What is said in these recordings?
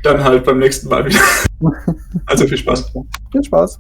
Dann halt beim nächsten Mal wieder. Also viel Spaß. Viel Spaß.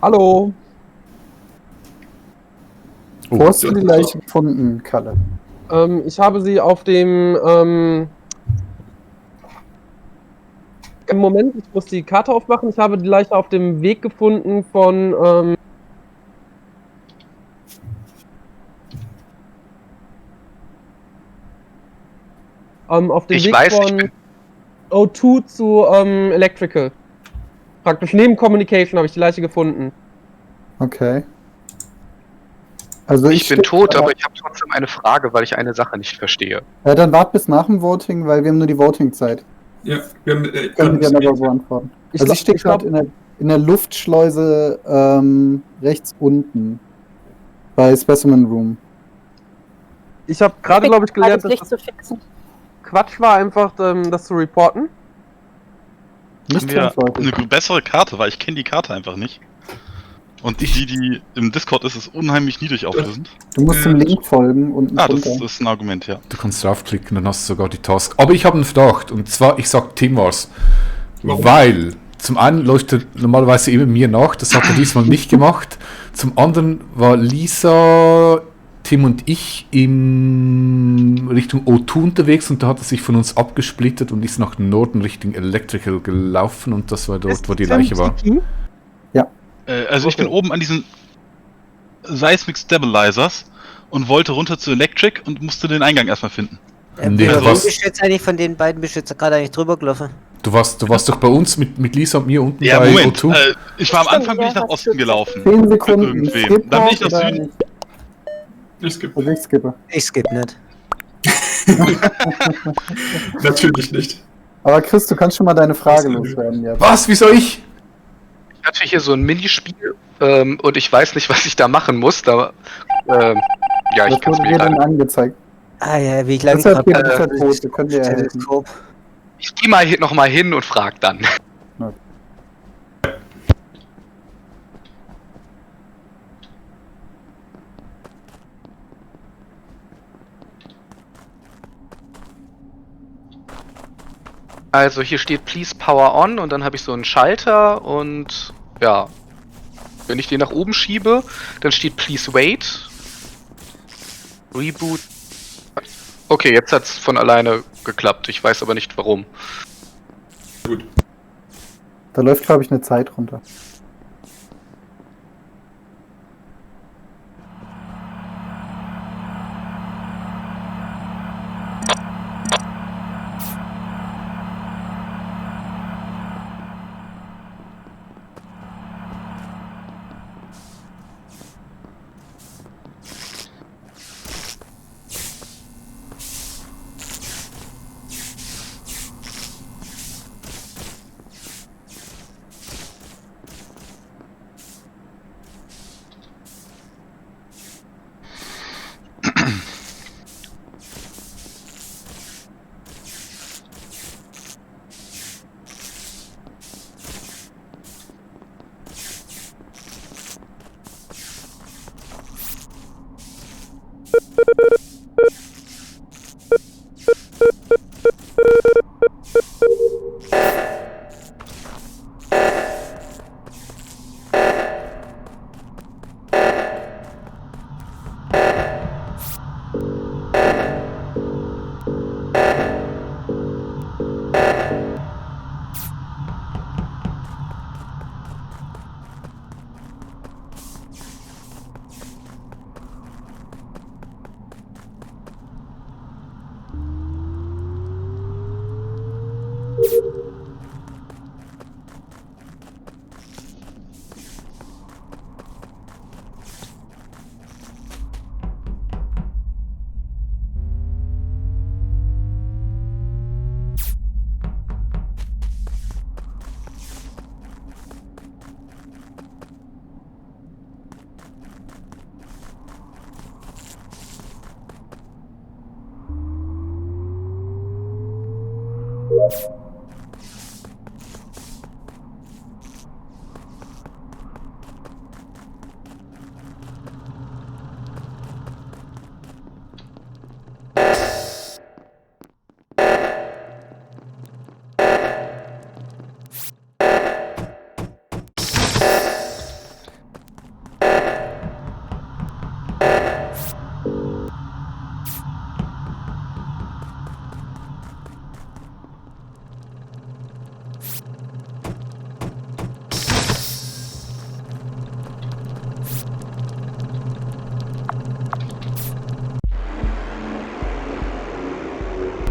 Hallo. Wo hast du die Leiche gefunden, Kalle? Ich habe sie auf dem Moment, ich muss die Karte aufmachen. Ich habe die Leiche auf dem Weg gefunden von auf dem Weg von O2 zu Electrical. Praktisch neben Communication habe ich die Leiche gefunden. Okay. Also Ich bin tot, aber ich habe trotzdem eine Frage, weil ich eine Sache nicht verstehe. Ja, dann wart bis nach dem Voting, weil wir haben nur die Voting-Zeit. Ja, wir haben, Können wir gerne aber beantworten. Also ich stehe gerade in der Luftschleuse rechts unten. Bei Specimen Room. Ich habe gerade, glaube ich, gelernt, dass Licht zu fixen. Quatsch war, einfach das zu reporten. Nicht Ja, zwangsläufig. eine bessere Karte, weil ich kenne die Karte einfach nicht. Und die im Discord ist unheimlich niedrig auflösend. Du musst dem Link folgen unten Ah, das drunter. ist ein Argument, ja. Du kannst draufklicken, dann hast du sogar die Task. Aber ich habe einen Verdacht, und zwar, ich sag Tim Wars. Warum? Weil, zum einen läuft er normalerweise eben mir nach, das hat er diesmal nicht gemacht. Zum anderen war Lisa, Tim und ich in Richtung O2 unterwegs und da hat er sich von uns abgesplittet und ist nach Norden Richtung Electrical gelaufen und das war dort, wo die Leiche war. Also ich bin oben an diesen Seismic Stabilizers und wollte runter zu Electric und musste den Eingang erstmal finden. Nee, Warum bist du jetzt eigentlich von den beiden Beschützer gerade eigentlich drüber gelaufen? Du warst doch bei uns mit Lisa und mir unten Ja, bei Moment. O2. Ich war am Stimmt, Anfang bin ich ja, nach das Osten stimmt. gelaufen. 10 Sekunden. Mit irgendwem. Skip Dann bin ich nach oder Süden. nicht? Ich skippe. Also ich skippe. Ich skippe nicht. Natürlich nicht. Aber Chris, du kannst schon mal deine Frage loswerden jetzt. Was? Wieso ich? Ich hatte hier so ein Minispiel und ich weiß nicht, was ich da machen muss. Da, ja, ich Das kann es wurde mir dir nicht dann an. angezeigt. Ah ja, wie ich lange Deshalb geht es tot, wir können dir helfen. Teleskop. Ich gehe mal noch mal hin und frag dann. Also hier steht Please Power On und dann habe ich so einen Schalter und ja, wenn ich den nach oben schiebe, dann steht Please Wait. Reboot. Okay, jetzt hat's von alleine geklappt. Ich weiß aber nicht warum. Gut. Da läuft, glaube ich, eine Zeit runter.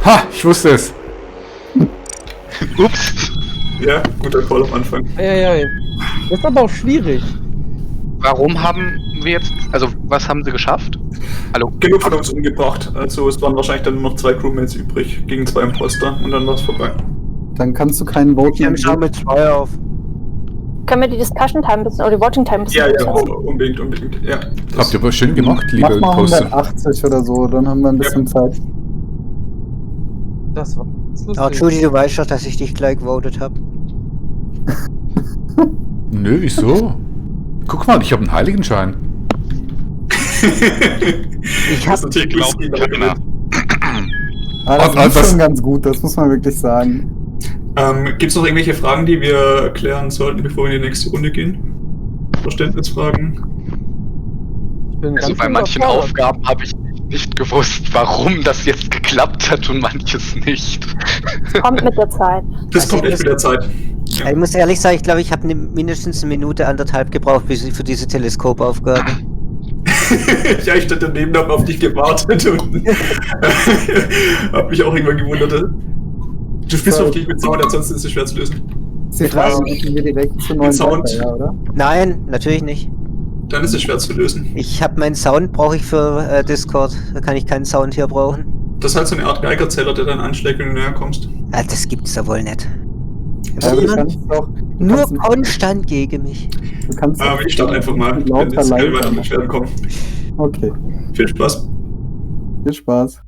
Ha, ich wusste es. Ups. Ja, guter Call am Anfang. Eieiei. Das ist aber auch schwierig. Warum haben wir jetzt, also was haben sie geschafft? Hallo? Genug von uns umgebracht. Also es waren wahrscheinlich dann nur noch 2 Crewmates übrig gegen 2 Imposter und dann war es vorbei. Dann kannst du keinen Vote Ich mehr schau mit 2 auf. Können wir die Discussion Time bisschen oder die Watching Time bisschen Ja, kürzen? unbedingt. Ja. Habt ihr aber schön gemacht, liebe Mach mal Imposter. 180 oder so, dann haben wir ein bisschen Zeit. Das war lustig. Oh, Judy, du weißt doch, dass ich dich gleich gewotet habe. Nö, wieso? Guck mal, ich habe einen Heiligenschein. Ich hab natürlich Glaubt keiner. Das Was- ist schon ganz gut, das muss man wirklich sagen. Gibt es noch irgendwelche Fragen, die wir klären sollten, bevor wir in die nächste Runde gehen? Verständnisfragen? Ich bin Also ganz bei manchen überfordert. Aufgaben habe ich nicht gewusst, warum das jetzt geklappt hat und manches nicht. Kommt mit der Zeit. Das kommt echt mit der Zeit. Ich muss ehrlich sagen, ich glaube, ich habe mindestens 1 Minute, 1,5 gebraucht für diese Teleskopaufgabe. Ja, ich stand daneben, habe auf dich gewartet und habe mich auch irgendwann gewundert. Du spielst auf dich mit Sound, ansonsten ist es schwer zu lösen. Sie fragen, müssen wir direkt zu neuen Sound. Leiter, ja, oder? Nein, natürlich nicht. Dann ist es schwer zu lösen. Ich habe meinen Sound, brauche ich für Discord. Da kann ich keinen Sound hier brauchen. Das ist halt so eine Art Geigerzähler, der dann anschlägt, wenn du näher kommst. Ah, das gibt's ja wohl nicht. Ja, aber du kannst doch. Nur kannst- konstant gegen mich. Du kannst doch Ich starte einfach mal, wenn lauter jetzt keine leise weiteren machen. Beschwerden kommen. Okay, Viel Spaß. viel Spaß.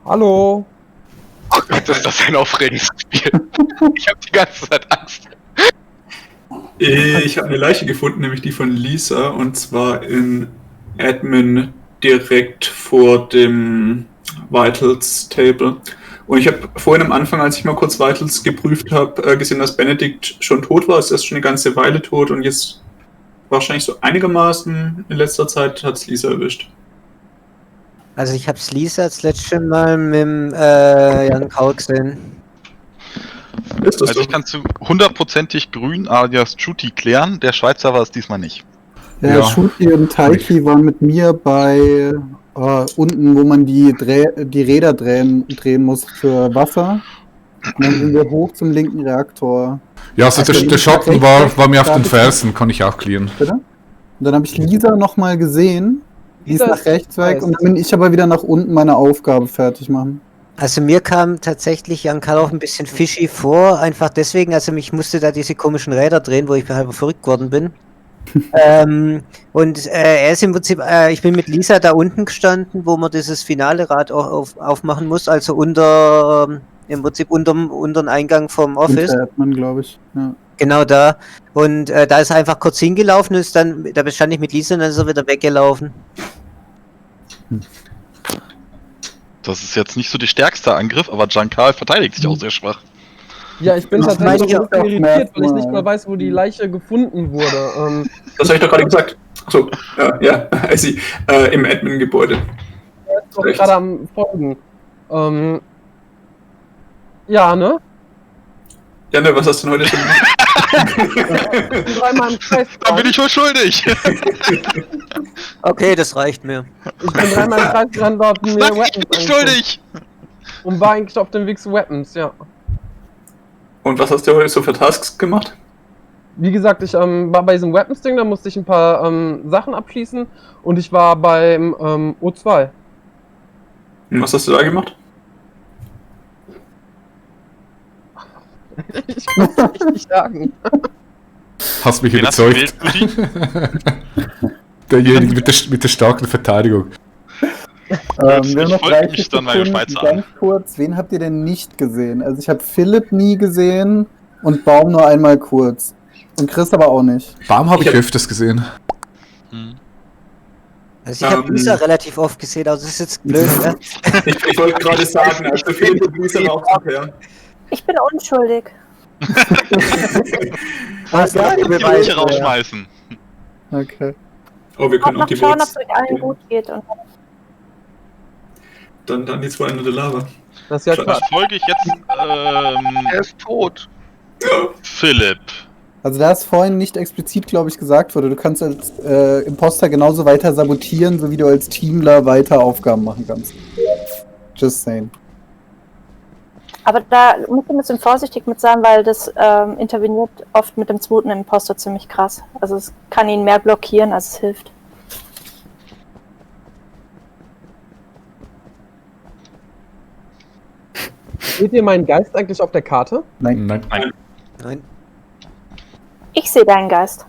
Hallo. Oh Gott, ist das ein aufregendes Spiel. Ich habe die ganze Zeit Angst. Ich habe eine Leiche gefunden, nämlich die von Lisa, und zwar in Admin direkt vor dem Vitals Table. Und ich habe vorhin am Anfang, als ich mal kurz Vitals geprüft habe, gesehen, dass Benedikt schon tot war. Es ist schon eine ganze Weile tot und jetzt wahrscheinlich so einigermaßen in letzter Zeit hat es Lisa erwischt. Also ich hab's Lisa das letzte Mal mit dem Jan Kaul gesehen. Ist das Also ich kann zu 100%ig grün alias Chuti klären, der Schweizer war es diesmal nicht. Ja, Shuti und Taiki waren mit mir bei unten, wo man die Räder drehen muss für Wasser. Und dann sind wir hoch zum linken Reaktor. Ja, also der Schatten war mir auf den Fersen, kann ich auch clearen. Bitte? Und dann habe ich Lisa nochmal gesehen. Die ist nach rechts weg und dann bin ich aber wieder nach unten meine Aufgabe fertig machen. Also mir kam tatsächlich Jan Karl auch ein bisschen fishy vor, einfach deswegen, also ich musste da diese komischen Räder drehen, wo ich halb verrückt geworden bin. Und er ist im Prinzip, ich bin mit Lisa da unten gestanden, wo man dieses finale Rad auch aufmachen muss, also im Prinzip unterm Eingang vom Office. Admin, glaube ich. Ja. Genau da. Und da ist er einfach kurz hingelaufen und da stand ich mit Lisa und dann ist er wieder weggelaufen. Das ist jetzt nicht so der stärkste Angriff, aber Giancarlo verteidigt sich auch sehr schwach. Ja, ich bin Das tatsächlich meine auch ich auch irritiert, weil ich nicht mal. mal weiß, wo die Leiche gefunden wurde. Das habe ich doch gerade gesagt. Achso, ja, I see. Im Admin-Gebäude. Er ist doch gerade am Folgen. Ja, ne? Ja, ne, was hast du denn heute schon gemacht? Ich bin dreimal im Kreis Da bin ich wohl schuldig! Okay, das reicht mir. Ich bin dreimal im Kreis gerannt, dort mir Sag, ich Weapons bin angeguckt. schuldig! Und war eigentlich auf dem Weg zu Weapons, ja. Und was hast du heute so für Tasks gemacht? Wie gesagt, ich war bei diesem Weapons-Ding, da musste ich ein paar Sachen abschließen und ich war beim O2. Und was hast du da gemacht? Ich kann es echt nicht sagen. Hast mich Wen hast du überzeugt. gewählt, Rudi? Derjenige mit der starken Verteidigung. Wir haben noch folge 30 mich dann meinem Sekunden, Schweizer ganz kurz, wen habt ihr denn nicht gesehen? Also ich habe Philipp nie gesehen und Baum nur einmal kurz. Und Chris aber auch nicht. Baum habe ich öfters gesehen. Also ich habe Lisa relativ oft gesehen, also das ist jetzt blöd, ne? Ich wollte gerade sagen, also Philipp und Lisa war auch super. Ich bin unschuldig. Was ja, die Die will Beweise, ich rausschmeißen. Okay. Oh, wir können auch Noch die schauen, ob Votes. es euch allen gut geht. Und Dann die zwei in der Lava. Das ist ja Schade. Quatsch. Folge ich jetzt Er ist tot. Philipp. Also da es vorhin nicht explizit, glaube ich, gesagt wurde, du kannst als Imposter genauso weiter sabotieren, so wie du als Teamler weiter Aufgaben machen kannst. Just saying. aber da muss ich ein bisschen vorsichtig mit sein, weil das interveniert oft mit dem zweiten Imposter ziemlich krass. Also es kann ihn mehr blockieren, als es hilft. Seht ihr meinen Geist eigentlich auf der Karte? Nein. Nein. Ich sehe deinen Geist.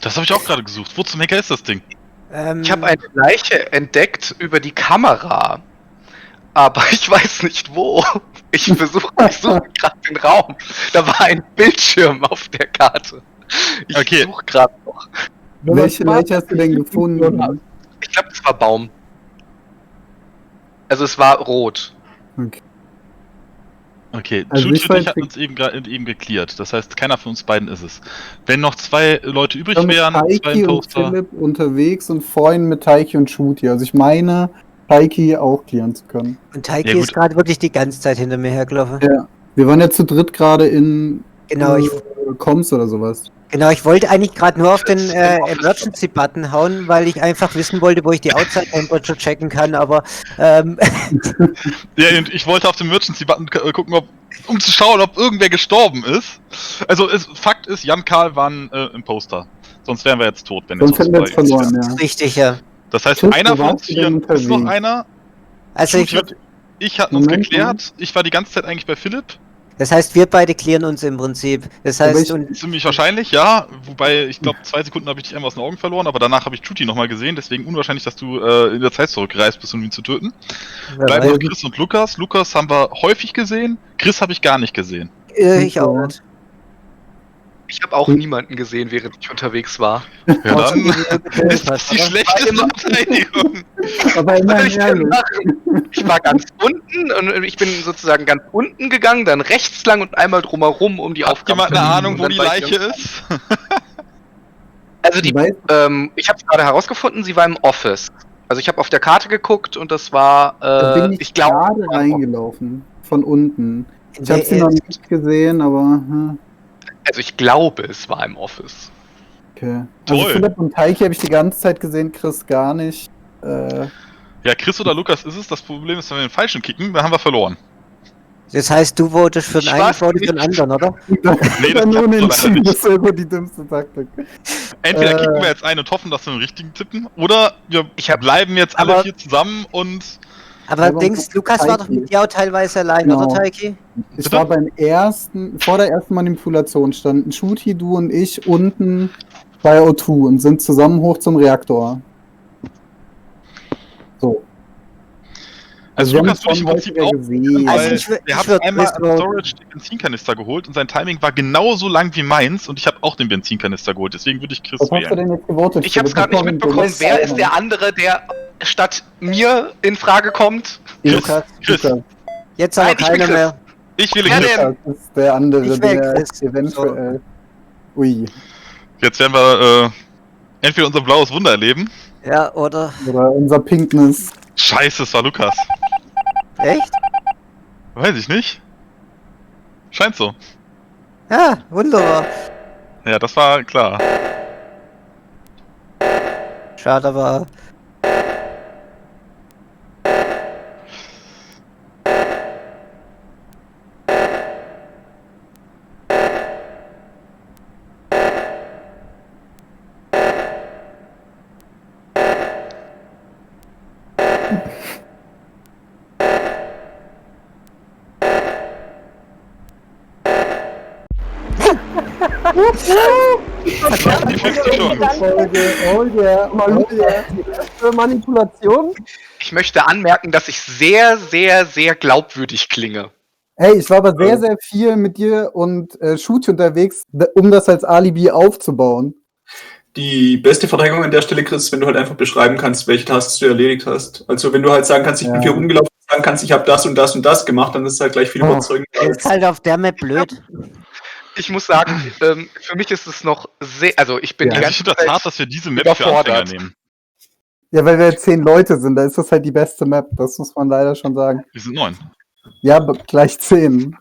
Das habe ich auch gerade gesucht. Wo zum Henker ist das Ding? Ich habe eine Leiche entdeckt über die Kamera. Aber ich weiß nicht wo. Ich suche gerade den Raum. Da war ein Bildschirm auf der Karte. Ich suche gerade noch. Welche Leiche hast du denn gefunden? Ich glaube, es war Baum. Also es war rot. Okay, Also Judy und ich hatten uns eben geklärt. Das heißt, keiner von uns beiden ist es. Wenn noch 2 Leute übrig wären, 2 Taiki und Imposter. Philipp unterwegs und vorhin mit Taiki und Shooty. Also ich meine, Taiki auch klären zu können. Und Taiki ist gerade wirklich die ganze Zeit hinter mir hergelaufen. Ja. Wir waren ja zu dritt gerade in Genau, Comms oder sowas. Genau, ich wollte eigentlich gerade nur auf den Emergency-Button hauen, weil ich einfach wissen wollte, wo ich die Outside-Temperature checken kann, aber Ja, und ich wollte auf den Emergency-Button gucken, um zu schauen, ob irgendwer gestorben ist. Also, Fakt ist, Jan Karl war ein Imposter. Sonst wären wir jetzt tot, wenn Sonst hätten wir jetzt verloren, ja. Richtig, ja. Das heißt, Chris, einer wo von uns warst du denn hier ist noch unterwegs? einer. Also Ich hatten uns Moment, geklärt. Ich war die ganze Zeit eigentlich bei Philipp. das heißt, wir beide klären uns im Prinzip. Das heißt, und Ziemlich wahrscheinlich, ja. Wobei, ich glaube, 2 Sekunden habe ich dich einmal aus den Augen verloren, aber danach habe ich Judy nochmal gesehen, deswegen unwahrscheinlich, dass du in der Zeit zurückreist bist, um ihn zu töten. Bleiben noch Chris und Lukas. Lukas haben wir häufig gesehen. Chris habe ich gar nicht gesehen. ich auch nicht. Ich habe auch niemanden gesehen, während ich unterwegs war. Ja, dann ist das die schlechteste Verteidigung. Aber immerhin ehrlich. Ich war ganz unten und ich bin sozusagen ganz unten gegangen, dann rechts lang und einmal drumherum, um die Hat Aufgabe jemand eine Ahnung, wo Und die dann war ich Leiche ganz- ist? Also Ich weiß- ich habe es gerade herausgefunden, sie war im Office. Also ich habe auf der Karte geguckt und das war, Da bin ich glaube, gerade reingelaufen. Von unten. Ich habe sie noch nicht gesehen, aber... also ich glaube, es war im Office. Okay. Also Toll. Philipp und Taiki habe ich die ganze Zeit gesehen, Chris gar nicht. Ja, Chris oder Lukas ist es. Das Problem ist, wenn wir den falschen kicken, dann haben wir verloren. Das heißt, du votest für den Ich einen, weiß ich vote für den nicht. anderen, oder? Nee, das Dann klappt so leider unentschieden, nicht. das wäre wohl die dümmste Taktik. Entweder kicken wir jetzt einen und hoffen, dass wir den richtigen tippen, oder wir bleiben jetzt alle Aber- 4 zusammen und... Aber Aber denkst, Lukas war doch Taiki. mit dir auch teilweise allein, Genau. oder Taiki? Ich Bitte? war vor der ersten Manipulation standen Shooty, du und ich unten bei O2 und sind zusammen hoch zum Reaktor. So. Also wir haben Lukas würde ich im schon Prinzip häufiger auch gesehen. Also weil ich wür- er ich hat würd einmal Chris am voten. Storage den Benzinkanister geholt und sein Timing war genauso lang wie meins und ich habe auch den Benzinkanister geholt, deswegen würde ich Chris Was hast du wählen. denn jetzt gewotet? Ich habe es Philipp? gerade nicht mitbekommen. Wer ist der andere, der statt mir in Frage kommt? Lukas. Chris, Jetzt aber Nein, ich bin keiner Chris. mehr. ich wähle Wer Chris. denn? Das ist der andere, Ich wähl der Chris. eventuell... Ui. Jetzt werden wir entweder unser blaues Wunder erleben. Ja, oder? Oder unser Pinkness. Scheiße, es war Lukas. Echt? Weiß ich nicht. Scheint so. Ja, wunderbar. Ja, das war klar. Schade, aber... Die 50 Chance. Oh yeah. Für Manipulation? Ich möchte anmerken, dass ich sehr, sehr, sehr glaubwürdig klinge. Hey, ich war aber sehr, sehr viel mit dir und Shooty unterwegs, um das als Alibi aufzubauen. Die beste Verteidigung an der Stelle, Chris, ist, wenn du halt einfach beschreiben kannst, welche Tasks du erledigt hast. Also wenn du halt sagen kannst, ich bin hier rumgelaufen, sagen kannst, ich habe das und das und das gemacht, dann ist es halt gleich viel überzeugender. Das ist halt auf der Map blöd. Ich muss sagen, für mich ist es noch sehr, also ich bin Ja. die Also ich ganze finde das Zeit hart, dass wir diese Map für überfordert. Anfänger nehmen. Ja, weil wir jetzt 10 Leute sind, da ist das halt die beste Map, das muss man leider schon sagen. Wir sind 9. Ja, gleich 10.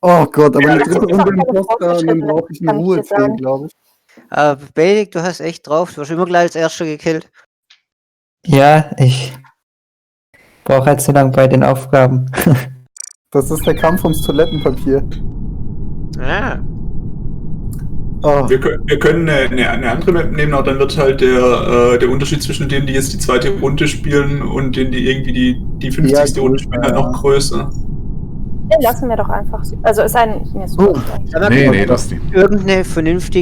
Oh Gott, aber Ja, eine das dritte ist auch Runde im keine Poster und dann brauche ich eine kann ich dir Ruhe sagen. glaube ich. Basic, du hast echt drauf. Du hast immer gleich als Erster gekillt. Ja, ich brauche halt so lange bei den Aufgaben. Das ist der Kampf ums Toilettenpapier. Ah. Oh. Wir können eine andere Map nehmen, aber dann wird halt der Unterschied zwischen denen, die jetzt die zweite Runde spielen und denen, die irgendwie die 50. Ja, Runde spielen, halt noch größer. Den lassen wir doch einfach. Also es sei denn, mir ist Oh. wurscht eigentlich. Aber Nee, nee, das nicht. irgendeine vernünftige